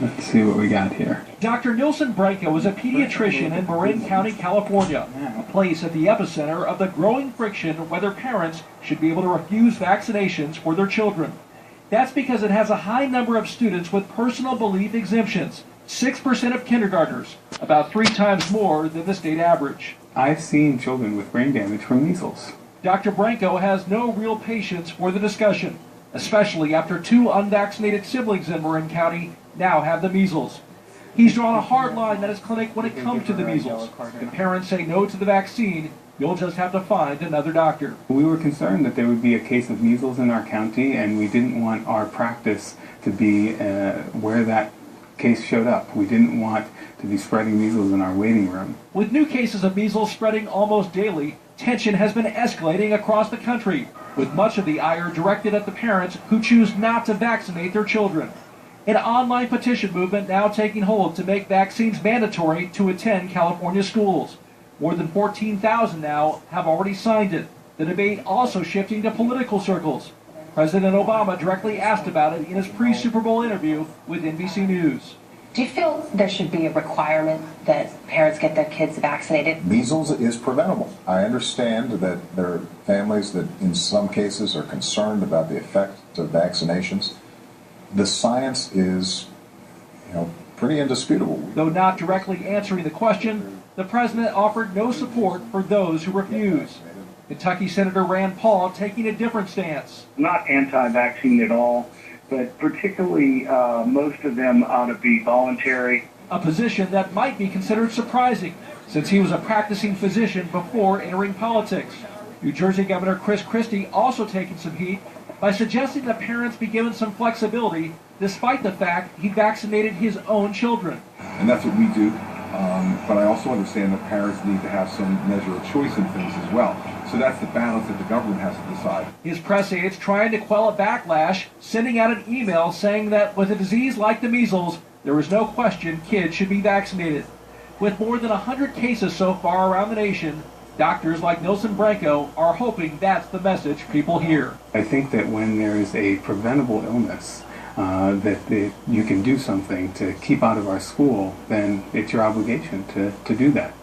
Let's see what we got here. Dr. Nilsen Branco is a pediatrician in Marin County, California, a place at the epicenter of the growing friction whether parents should be able to refuse vaccinations for their children. That's because it has a high number of students with personal belief exemptions, 6% of kindergartners, about 3 times more than the state average. I've seen children with brain damage from measles. Dr. Branco has no real patience for the discussion, especially after 2 unvaccinated siblings in Marin County now have the measles. He's drawn a hard line at his clinic when it comes to the measles. If parents say no to the vaccine, you'll just have to find another doctor. We were concerned that there would be a case of measles in our county, and we didn't want our practice to be where that case showed up. We didn't want to be spreading measles in our waiting room. With new cases of measles spreading almost daily, tension has been escalating across the country, with much of the ire directed at the parents who choose not to vaccinate their children. An online petition movement now taking hold to make vaccines mandatory to attend California schools. More than 14,000 now have already signed it. The debate also shifting to political circles. President Obama directly asked about it in his pre-Super Bowl interview with NBC News. Do you feel there should be a requirement that parents get their kids vaccinated? Measles is preventable. I understand that there are families that in some cases are concerned about the effect of vaccinations. The science is, pretty indisputable. Though not directly answering the question, the president offered no support for those who refuse. Kentucky Senator Rand Paul taking a different stance. Not anti-vaccine at all, but particularly most of them ought to be voluntary. A position that might be considered surprising, since he was a practicing physician before entering politics. New Jersey Governor Chris Christie also taking some heat by suggesting that parents be given some flexibility despite the fact he vaccinated his own children. And that's what we do, but I also understand that parents need to have some measure of choice in things as well. So that's the balance that the government has to decide. His press aides trying to quell a backlash, sending out an email saying that with a disease like the measles, there is no question kids should be vaccinated. With more than 100 cases so far around the nation, doctors like Nilsen Branco are hoping that's the message people hear. I think that when there is a preventable illness that you can do something to keep out of our school, then it's your obligation to do that.